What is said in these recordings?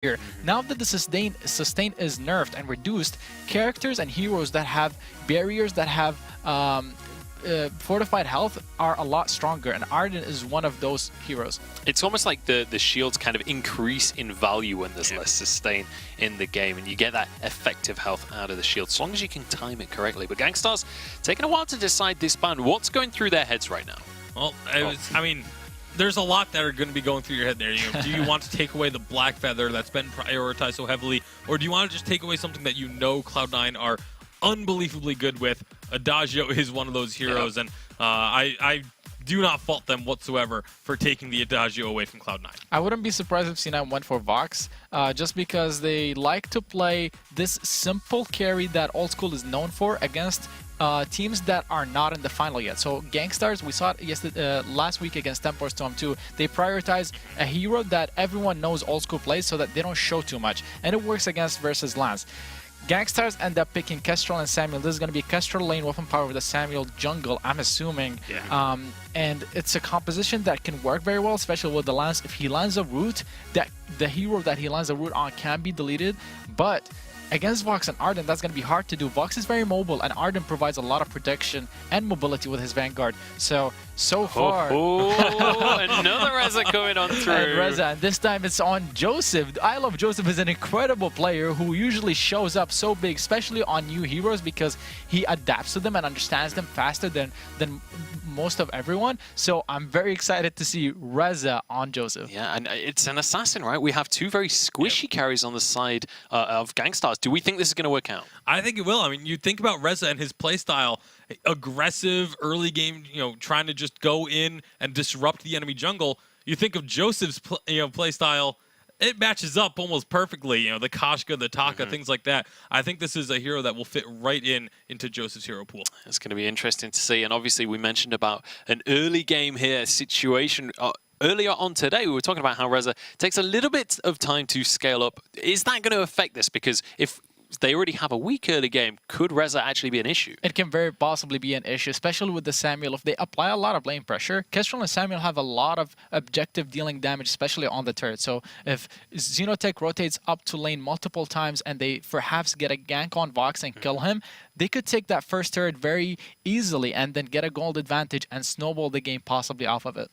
here. Now that the sustain is nerfed and reduced, characters and heroes that have barriers, that have fortified health are a lot stronger, and Arden is one of those heroes. It's almost like the shields kind of increase in value when there's less sustain in the game, and you get that effective health out of the shield, as long as you can time it correctly. But Gankstars taking a while to decide this ban. What's going through their heads right now? Well, I mean, there's a lot that are going to be going through your head there. You know, do you want to take away the Black Feather that's been prioritized so heavily, or do you want to just take away something that you know Cloud9 are unbelievably good with? Adagio is one of those heroes, and I do not fault them whatsoever for taking the Adagio away from Cloud9. I wouldn't be surprised if C9 went for Vox, just because they like to play this simple carry that Old School is known for against teams that are not in the final yet. So Gankstars, we saw it yesterday, last week against Tempor Storm 2. They prioritize a hero that everyone knows Old School plays so that they don't show too much. And it works against versus Lance. Gankstars end up picking Kestrel and Samuel. This is going to be Kestrel lane weapon power with the Samuel jungle, I'm assuming. Yeah. And it's a composition that can work very well, especially with the Lance. If he lands a root, that the hero that he lands a root on can be deleted. But against Vox and Arden, that's going to be hard to do. Vox is very mobile, and Arden provides a lot of protection and mobility with his Vanguard. So far... Another Reza coming on through. And Reza, and this time it's on Joseph. I love Joseph is an incredible player who usually shows up so big, especially on new heroes, because he adapts to them and understands them faster than most of everyone. So I'm very excited to see Reza on Joseph. Yeah, and it's an assassin, right? We have two very squishy carries on the side of Gankstars. Do we think this is going to work out? I think it will. I mean, you think about Reza and his playstyle, aggressive, early game, trying to just go in and disrupt the enemy jungle. You think of Joseph's playstyle, it matches up almost perfectly. The Kashka, the Taka, things like that. I think this is a hero that will fit right into Joseph's hero pool. It's going to be interesting to see. And obviously, we mentioned about an early game here situation. Earlier on today, we were talking about how Reza takes a little bit of time to scale up. Is that going to affect this? Because if they already have a weak early game, could Reza actually be an issue? It can very possibly be an issue, especially with the Samuel. If they apply a lot of lane pressure, Kestrel and Samuel have a lot of objective dealing damage, especially on the turret. So if Xenotech rotates up to lane multiple times and they perhaps get a gank on Vox and kill him, they could take that first turret very easily and then get a gold advantage and snowball the game possibly off of it.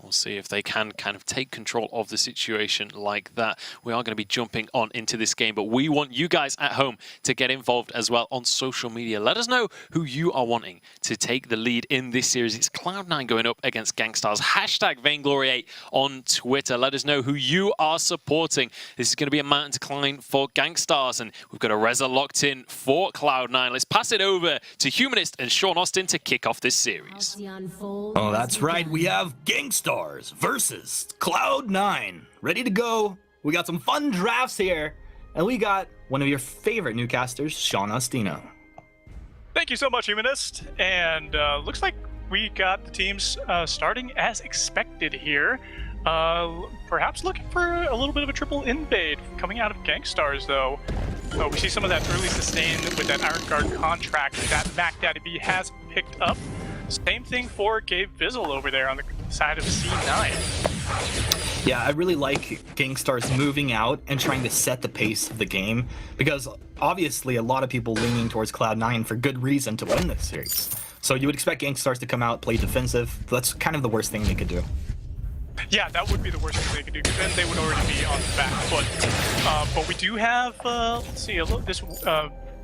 We'll see if they can kind of take control of the situation like that. We are going to be jumping on into this game, but we want you guys at home to get involved as well on social media. Let us know who you are wanting to take the lead in this series. It's Cloud9 going up against Gankstars. Hashtag Vainglory8 on Twitter. Let us know who you are supporting. This is going to be a mountain to climb for Gankstars, and we've got a Reza locked in for Cloud9. Let's pass it over to Humanist and Sean Austin to kick off this series. Oh, that's right. We have Gankstars versus Cloud9. Ready to go. We got some fun drafts here. And we got one of your favorite newcasters, Sean Ostino. Thank you so much, Humanist. And looks like we got the teams starting as expected here. Perhaps looking for a little bit of a triple invade coming out of Gankstars, though. We see some of that early sustain with that Iron Guard contract that Mac Daddy B has picked up. Same thing for Gabe Vizzle over there on the side of C9. Yeah, I really like Gankstars moving out and trying to set the pace of the game, because obviously a lot of people leaning towards Cloud9 for good reason to win this series. So you would expect Gankstars to come out, play defensive. That's kind of the worst thing they could do. Yeah, that would be the worst thing they could do, because then they would already be on the back foot. But we do have, let's see,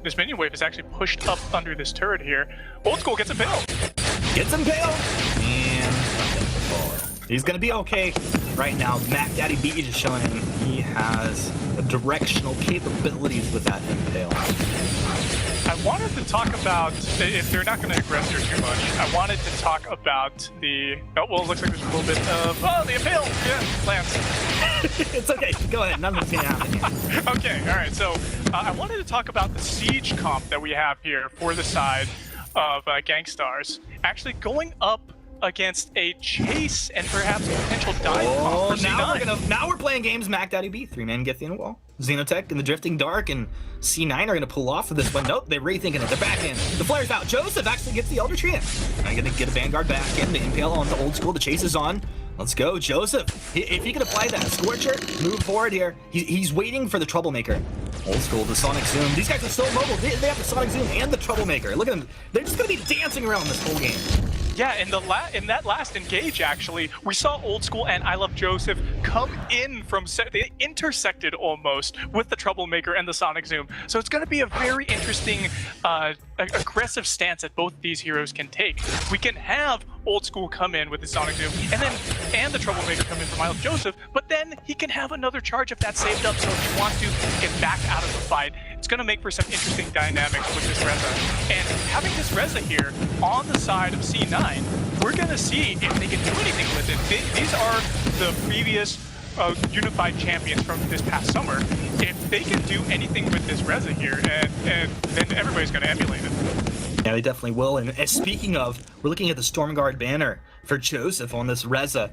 this minion wave is actually pushed up under this turret here. Old School gets impaled. Gets impaled, and he's gonna be okay right now. Mac Daddy B is just showing him he has directional capabilities with that impale. I wanted to talk about, if they're not going to aggress here too much, I wanted to talk about the, oh, well, it looks like there's a little bit of, oh, the impale, yeah, Lance. It's okay, go ahead, nothing's gonna happen here. Okay, all right, so I wanted to talk about the siege comp that we have here for the side of Gankstars, actually going up against a chase and perhaps a potential dive comp for C9. Now we're playing games. Mac Daddy B, 3-man Githian wall. Xenotech and the Drifting Dark and C9 are gonna pull off of this one. Nope, they're rethinking it. They're back in. The flare's out. Joseph actually gets the Elder Tree in. I'm gonna get a Vanguard back in. The impale on the Old School. The chase is on. Let's go, Joseph. If he can apply that Scorcher, move forward here. He's waiting for the Troublemaker. Old school, the Sonic Zoom. These guys are so mobile. They have the Sonic Zoom and the Troublemaker. Look at them. They're just going to be dancing around this whole game. Yeah, in that last engage, actually, we saw Old School and I Love Joseph come in from they intersected almost with the Troublemaker and the Sonic Zoom. So it's going to be a very interesting, aggressive stance that both these heroes can take. We can have Old School come in with the Sonic Zoom, and the Troublemaker come in from I Love Joseph, but then he can have another charge if that's saved up. So if he wants to get back out of the fight, it's going to make for some interesting dynamics with this Reza. And having this Reza here on the side of C9, we're going to see if they can do anything with it. These are the previous unified champions from this past summer. If they can do anything with this Reza here, and then everybody's going to emulate it. Yeah, they definitely will. And speaking of, we're looking at the Stormguard banner for Joseph on this Reza.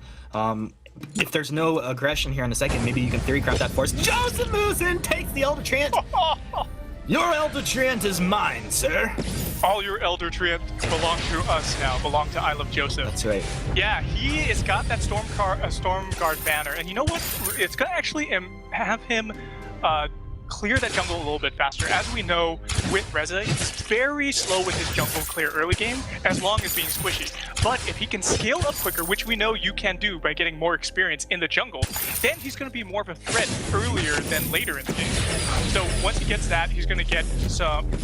If there's no aggression here in a second, maybe you can theory craft that for us. Joseph moves in, takes the Elder Treant. Your Elder Treant is mine, sir. All your Elder Treant belong to us now, belong to I Love Joseph. That's right. Yeah, he has got that Stormguard banner, and you know what? It's going to actually have him clear that jungle a little bit faster. As we know, with Reza, he's very slow with his jungle clear early game, as long as being squishy. But if he can scale up quicker, which we know you can do by getting more experience in the jungle, then he's going to be more of a threat earlier than later in the game. So once he gets that, he's going to get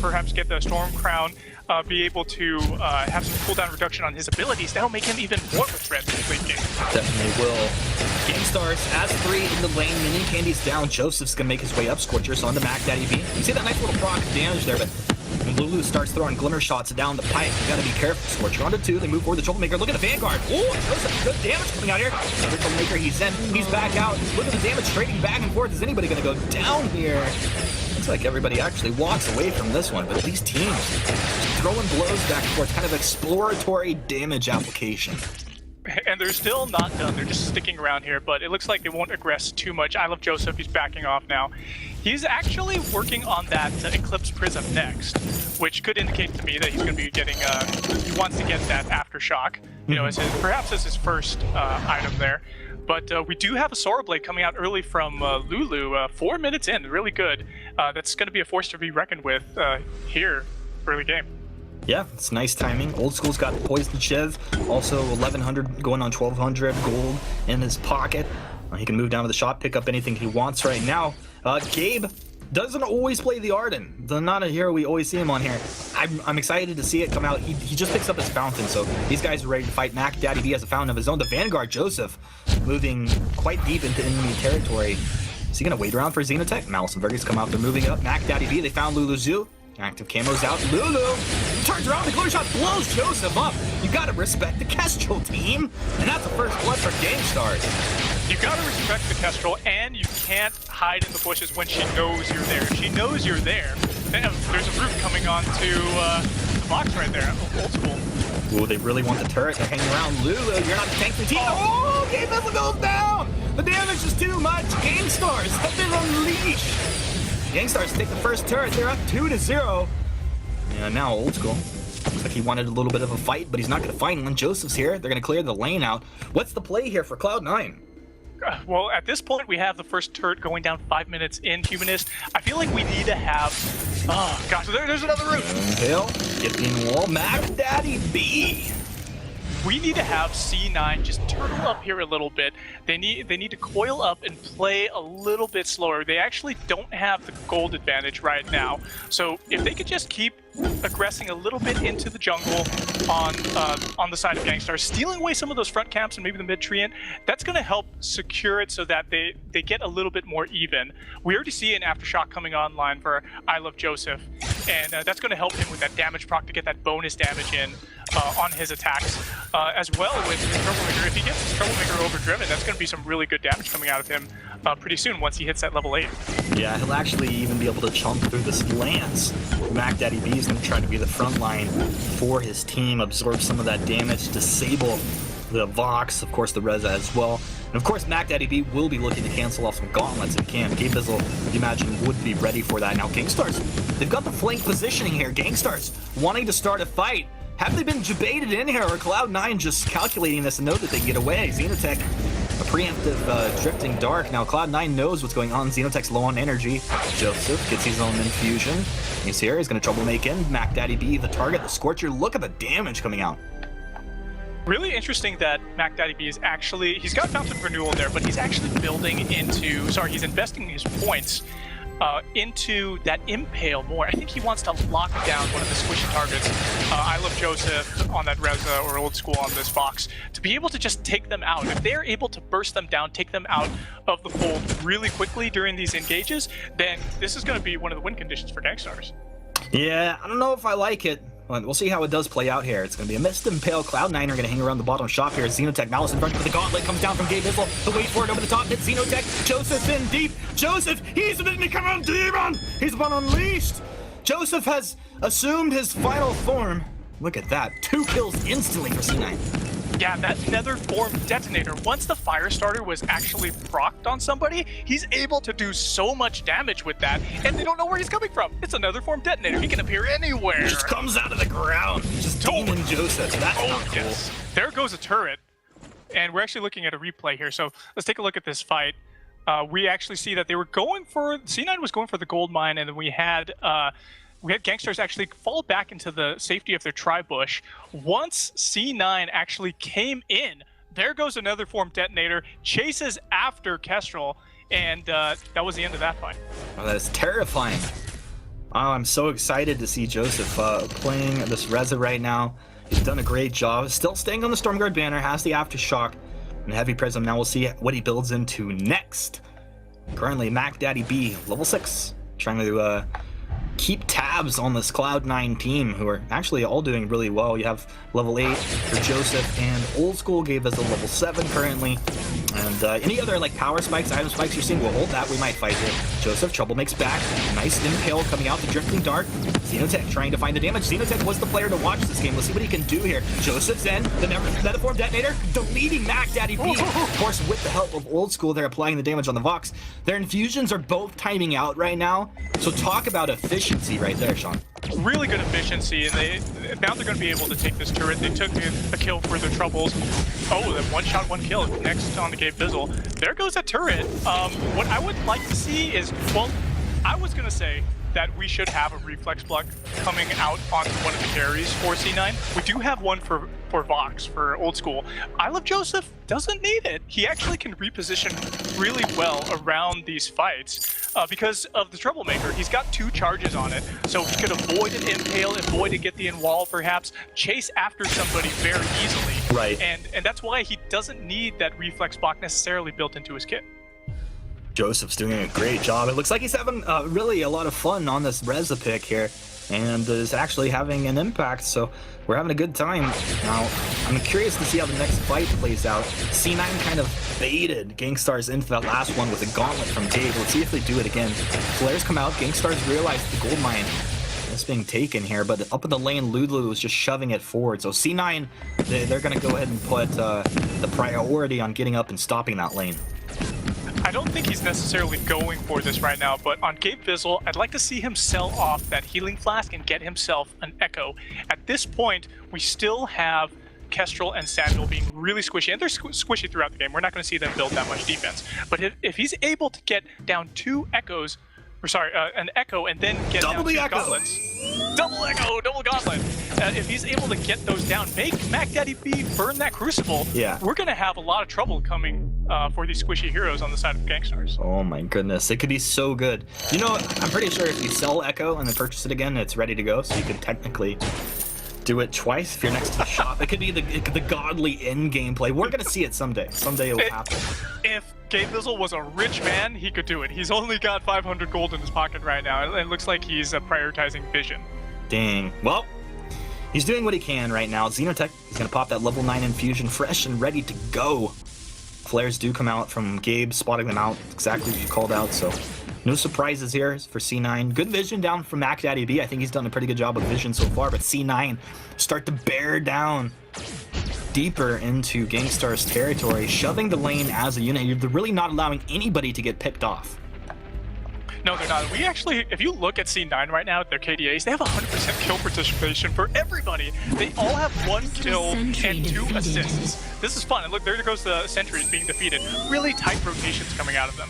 perhaps get the Storm Crown, be able to have some cooldown reduction on his abilities. That'll make him even more of a threat in the late game. Definitely will. Gankstars as 3 in the lane, Minion Candy's down. Joseph's gonna make his way up. Scorchers onto Mac Daddy B. You see that nice little proc damage there, but when Lulu starts throwing glimmer shots down the pipe, you gotta be careful. Scorcher onto 2, they move forward the Troublemaker. Look at the Vanguard. Oh, Joseph, good damage coming out here. The Troublemaker, he's in, he's back out. Look at the damage trading back and forth. Is anybody gonna go down here? Looks like everybody actually walks away from this one, but these teams throwing blows back and forth, kind of exploratory damage application. And they're still not done. They're just sticking around here, but it looks like they won't aggress too much. I Love Joseph. He's backing off now. He's actually working on that Eclipse Prism next, which could indicate to me that he's going to be getting, he wants to get that Aftershock, you know, perhaps as his first item there. But we do have a Sora Blade coming out early from Lulu, 4 minutes in, really good. That's going to be a force to be reckoned with here, early game. Yeah, it's nice timing. Old School's got Poison Shiv, also 1100 going on 1200 gold in his pocket. He can move down to the shop, pick up anything he wants right now. Gabe doesn't always play the Arden. Not a hero we always see him on here. I'm excited to see it come out. He just picks up his Fountain, so these guys are ready to fight. Mac Daddy B has a Fountain of his own. The Vanguard Joseph moving quite deep into enemy territory. Is he going to wait around for Xenotech? Mouse and Vergus come out. They're moving up. Mac Daddy B, they found Lulu Zoo. Active camo's out. Lulu turns around. The glitter shot blows Joseph up. You gotta respect the Kestrel team. And that's the first blood for Gankstars. You gotta respect the Kestrel, and you can't hide in the bushes when she knows you're there. If she knows you're there, then there's a root coming onto the box right there. Old School. Ooh, they really want the turret. They're hanging around. Lulu, you're not the tank team. Oh, Game Vessel goes down. The damage is too much. Gankstars have been unleashed. Gankstars take the first turret. They're up 2-0. And now Old School. Looks like he wanted a little bit of a fight, but he's not going to find one. Joseph's here. They're going to clear the lane out. What's the play here for Cloud9? Well, at this point, we have the first turret going down 5 minutes in Humanist. I feel like we need to have... Oh, gosh, there's another route. Hill, skipping wall. Mac Daddy B. We need to have C9 just turtle up here a little bit. They need to coil up and play a little bit slower. They actually don't have the gold advantage right now. So if they could just keep aggressing a little bit into the jungle on the side of Gankstars, stealing away some of those front camps and maybe the mid treant, that's going to help secure it so that they get a little bit more even. We already see an Aftershock coming online for I Love Joseph, and that's going to help him with that damage proc to get that bonus damage in on his attacks, as well with his Troublemaker. If he gets his Troublemaker overdriven, that's going to be some really good damage coming out of him pretty soon once he hits that level 8. Yeah, he'll actually even be able to chomp through this lance. Mac Daddy B is going to try to be the front line for his team, absorb some of that damage, disable the Vox, of course the Reza as well. And of course Mac Daddy B will be looking to cancel off some gauntlets if he can. Gabe Bizzle, you imagine, would be ready for that. Now Gankstars, they've got the flank positioning here. Gankstars wanting to start a fight. Have they been baited in here, or Cloud9 just calculating this and know that they can get away? Xenotech, a preemptive drifting dark. Now Cloud9 knows what's going on. Xenotech's low on energy. Joseph gets his own infusion. He's here. He's going to trouble make in. Mac Daddy B, the target, the Scorcher. Look at the damage coming out. Really interesting that Mac Daddy B is actually, he's got Fountain of Renewal there, but he's actually building into, he's investing his points into that Impale more. I think he wants to lock down one of the squishy targets. I love Joseph on that Reza or Old School on this Fox to be able to just take them out. If they're able to burst them down, take them out of the fold really quickly during these engages, then this is going to be one of the win conditions for Gankstars. Yeah, I don't know if I like it. We'll see how it does play out here. It's going to be a Mist Impale. Cloud9 are going to hang around the bottom shop here. Xenotech, Malice in front, but the gauntlet comes down from Gabe Bizzle. The wait for it over the top hits Xenotech. Joseph's in deep. Joseph, he's become a demon. He's been unleashed. Joseph has assumed his final form. Look at that. 2 kills instantly for C9. Yeah, that Nether Form Detonator, once the fire starter was actually procced on somebody, he's able to do so much damage with that, and they don't know where he's coming from. It's a Nether Form Detonator. He can appear anywhere. He just comes out of the ground. Just demon Joseph. That's not cool. Yes. There goes a turret, and we're actually looking at a replay here, so let's take a look at this fight. We actually see that they were going for, C9 was going for the gold mine, and then we had Gankstars actually fall back into the safety of their tri-bush. Once C9 actually came in, there goes another Form Detonator, chases after Kestrel, and that was the end of that fight. Oh, that's terrifying. Oh, I'm so excited to see Joseph playing this Reza right now. He's done a great job. Still staying on the Stormguard banner, has the Aftershock and Heavy Prism. Now we'll see what he builds into next. Currently, Mac Daddy B, level 6, trying to keep tabs on this Cloud9 team, who are actually all doing really well. You have level 8 for Joseph, and Old School gave us a level 7 currently. And any other like power spikes, item spikes you're seeing, we'll hold that. We might fight here. Joseph, trouble makes back. Nice Impale coming out, the Drifting Dart. Xenotech trying to find the damage. Xenotech was the player to watch this game. Let's see what he can do here. Joseph's in, the Nether Form Detonator, deleting Mac Daddy B. Of course, with the help of Old School, they're applying the damage on the Vox. Their infusions are both timing out right now. So talk about efficiency right there, Sean. Really good efficiency, and now they're going to be able to take this turret. They took a kill for their troubles. Oh, that one shot, one kill. Next on the Gabe Bizzle. There goes a turret. What I would like to see is, well, I was going to say that we should have a reflex block coming out onto one of the carries for C9. We do have one for Vox, for Old School. I Love Joseph doesn't need it. He actually can reposition really well around these fights because of the Troublemaker. He's got 2 charges on it, so he could avoid an Impale, avoid a Get the In-Wall perhaps, chase after somebody very easily. Right. And that's why he doesn't need that reflex block necessarily built into his kit. Joseph's doing a great job. It looks like he's having really a lot of fun on this Reza pick here, and is actually having an impact, so we're having a good time. Now, I'm curious to see how the next fight plays out. C9 kind of baited Gankstars into that last one with a gauntlet from Dave. Let's see if they do it again. Flares come out, Gankstars realize the gold mine is being taken here, but up in the lane, Lulu is just shoving it forward. So C9, they're going to go ahead and put the priority on getting up and stopping that lane. I don't think he's necessarily going for this right now, but on Gabe Bizzle, I'd like to see him sell off that healing flask and get himself an Echo. At this point, we still have Kestrel and Samuel being really squishy, and they're squishy throughout the game. We're not going to see them build that much defense. But if he's able to get down 2 Echoes, or sorry, an Echo, and then get down 2 gauntlets. Double Echo, double gauntlet. If he's able to get those down, make Mac Daddy B burn that Crucible, we're going to have a lot of trouble coming for these squishy heroes on the side of Gankstars. Oh my goodness, it could be so good. You know, I'm pretty sure if you sell Echo and then purchase it again, it's ready to go, so you could technically do it twice if you're next to the shop. It could be the godly end gameplay. We're going to see it someday. Someday it will happen. If Gabe Bizzle was a rich man, he could do it. He's only got 500 gold in his pocket right now. It looks like he's prioritizing vision. Dang. Well, he's doing what he can right now. Xenotech is going to pop that level 9 infusion fresh and ready to go. Flares do come out from Gabe, spotting them out exactly as you called out, so no surprises here for C9. Good vision down from Mac Daddy B. I think he's done a pretty good job of vision so far, but C9 start to bear down deeper into Gankstars territory, shoving the lane as a unit. You're really not allowing anybody to get picked off. No, they're not. We actually, if you look at C9 right now, their KDAs, they have 100% kill participation for everybody. They all have 1 kill and 2 assists. This is fun. And look, there goes the sentries being defeated. Really tight rotations coming out of them.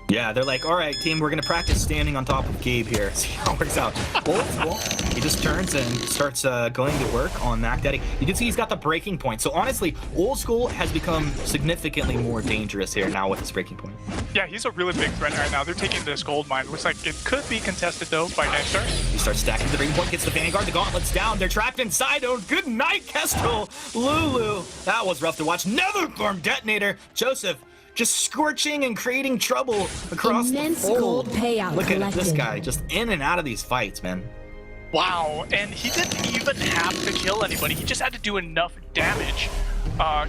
Yeah, they're like, all right, team, we're going to practice standing on top of Gabe here. See how it works out. Old School, he just turns and starts going to work on Mac Daddy. You can see he's got the breaking point. So honestly, Old School has become significantly more dangerous here now with his breaking point. Yeah, he's a really big threat right now. They're taking this gold mine. Looks like it could be contested, though, by Gankstars. He starts stacking the breaking point, gets the Vanguard, the Gauntlet's down. They're trapped inside. Oh, good night, Kestrel. Lulu. That was rough to watch. Netherform Detonator. Joseph. Just scorching and creating trouble across Immense the board. gold payout Look at this collected. guy, just in and out of these fights, man. Wow, and he didn't even have to kill anybody. He just had to do enough damage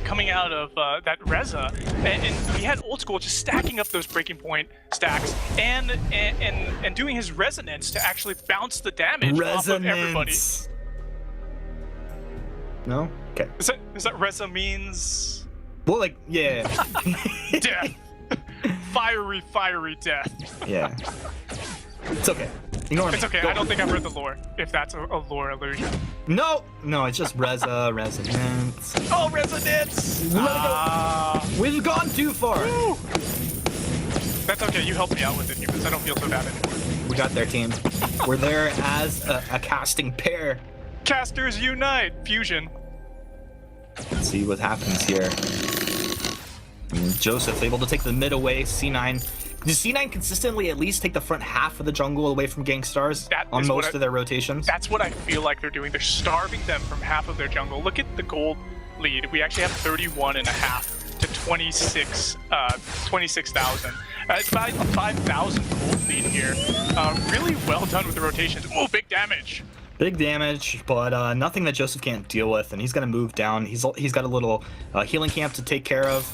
coming out of that Reza. And he had Old School just stacking up those breaking point stacks and doing his resonance to actually bounce the damage off of everybody. No? Okay. Is that Reza means... Well, like, yeah. death. Fiery, fiery death. Yeah. It's okay. Ignore me. It's okay, I don't think I've read the lore, if that's a lore illusion. No, it's just resonance. Oh, resonance! We've gone too far. Woo. That's okay, you helped me out with it, humans. I don't feel so bad anymore. We got there, team. We're there as a casting pair. Casters unite! Fusion. Let's see what happens here. Joseph able to take the mid away. C9. Does C9 consistently at least take the front half of the jungle away from Gankstars on most of their rotations? That's what I feel like they're doing. They're starving them from half of their jungle. Look at the gold lead. We actually have 31.5 to 26,000. It's about 5,000 gold lead here. Really well done with the rotations. Oh, big damage. Big damage, but nothing that Joseph can't deal with, and he's gonna move down. He's got a little healing camp to take care of.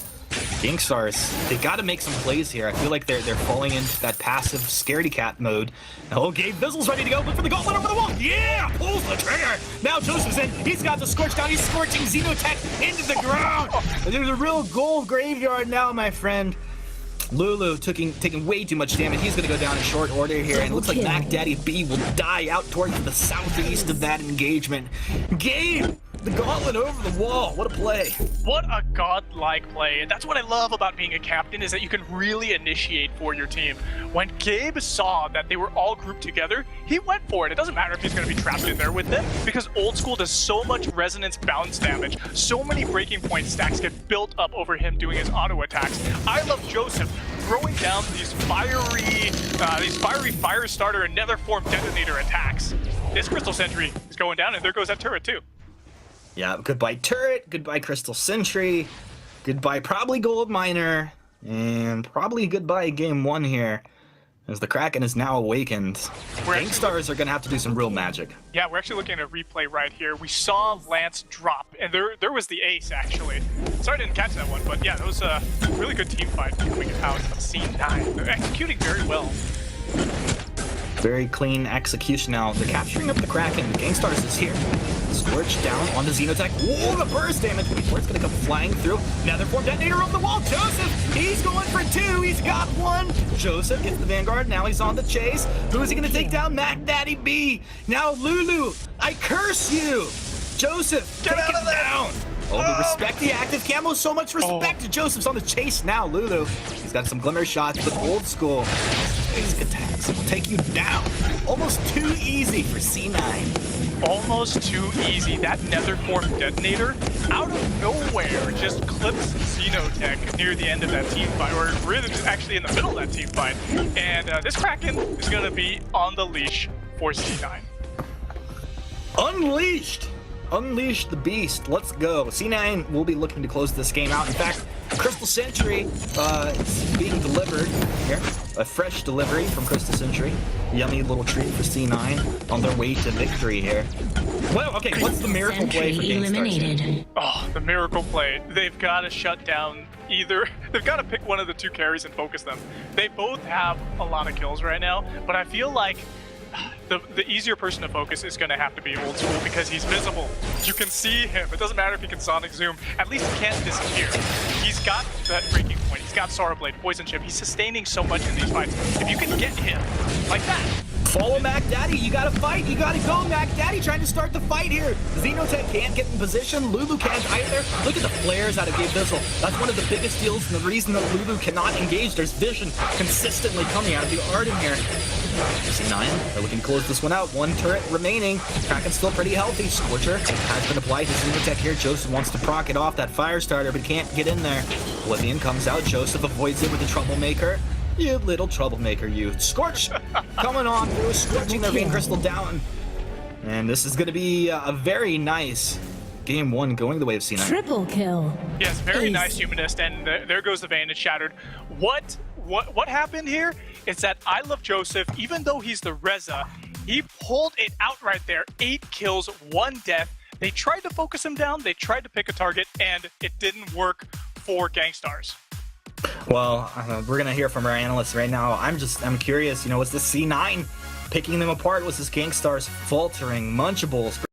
Gankstars, they got to make some plays here. I feel like they're falling into that passive scaredy cat mode. Oh, Gabe Vizzle's ready to go. Look for the gauntlet over the wall. Yeah, pulls the trigger. Now Joseph's in. He's got the scorch down. He's scorching Xenotech into the ground. There's a real gold graveyard now, my friend. Lulu taking way too much damage. He's going to go down in short order here, and it looks like Mac Daddy B will die out towards the southeast of that engagement. Gabe, the gauntlet over the wall. What a play. What a godlike play. And that's what I love about being a captain, is that you can really initiate for your team. When Gabe saw that they were all grouped together, he went for it. It doesn't matter if he's going to be trapped in there with them, because Old School does so much resonance bounce damage. So many breaking point stacks get built up over him doing his auto attacks. I love Joseph throwing down these fiery fire starter and Netherform detonator attacks. This Crystal Sentry is going down, and there goes that turret too. Yeah, goodbye turret, goodbye Crystal Sentry, goodbye probably Gold Miner, and probably goodbye game 1 here, as the Kraken is now awakened. Gankstars are going to have to do some real magic. Yeah, we're actually looking at a replay right here. We saw Lance drop, and there was the ace, actually. Sorry I didn't catch that one, but yeah, that was a really good team fight coming out of C9. They're executing very well. Very clean execution now. They're capturing up the Kraken. Gankstars is here. Scorch down on the Xenotech. Whoa, the burst damage before it's going to come flying through. Netherform detonator over the wall. Joseph, he's going for 2. He's got 1. Joseph gets the Vanguard. Now he's on the chase. Who is he going to take down? Mac Daddy B. Now Lulu, I curse you. Joseph, take him down. Oh, the respect the active camo. So much respect. Joseph's on the chase now. Lulu, he's got some glimmer shots, but Old School basic attacks will take you down. Almost too easy for C9. Almost too easy. That Netherform detonator, out of nowhere, just clips Xenotech near the end of that team fight, or really actually in the middle of that team fight. And this Kraken is going to be on the leash for C9. Unleashed! Unleash the beast. Let's go. C9 will be looking to close this game out. In fact, Crystal Sentry is being delivered here. A fresh delivery from Crystal Sentry. Yummy little treat for C9 on their way to victory here. Well, okay, what's the miracle play for Gankstars? Oh, the miracle play. They've got to shut down either. They've got to pick one of the 2 carries and focus them. They both have a lot of kills right now, but I feel like the easier person to focus is going to have to be Old School because he's visible. You can see him. It doesn't matter if he can Sonic Zoom. At least he can't disappear. He's got that breaking point. He's got Sorrow Blade, Poison Chip. He's sustaining so much in these fights. If you can get him like that. Follow Mac Daddy, you gotta fight, you gotta go, Mac Daddy trying to start the fight here. Xenotech can't get in position, Lulu can't either. Look at the flares out of Gabe Bizzle. That's one of the biggest deals and the reason that Lulu cannot engage. There's vision consistently coming out of the Arden here. C9, they're looking to close this one out. One turret remaining. Kraken's still pretty healthy. Scorcher has been applied to Xenotech here. Joseph wants to proc it off that fire starter, but can't get in there. Oblivion comes out, Joseph avoids it with the Troublemaker. You little troublemaker, you. Scorch coming on through, scorching their Vein Crystal down. And this is going to be a very nice game one going the way of C9. Triple kill. Yes, very nice Humanist, and there goes the Vein. It's shattered. What happened here is that I Love Joseph, even though he's the Reza, he pulled it out right there. 8 kills, 1 death. They tried to focus him down, they tried to pick a target, and it didn't work for Gankstars. Well, we're gonna hear from our analysts right now. I'm curious, was this C9 picking them apart? Was this Gankstars faltering? Munchables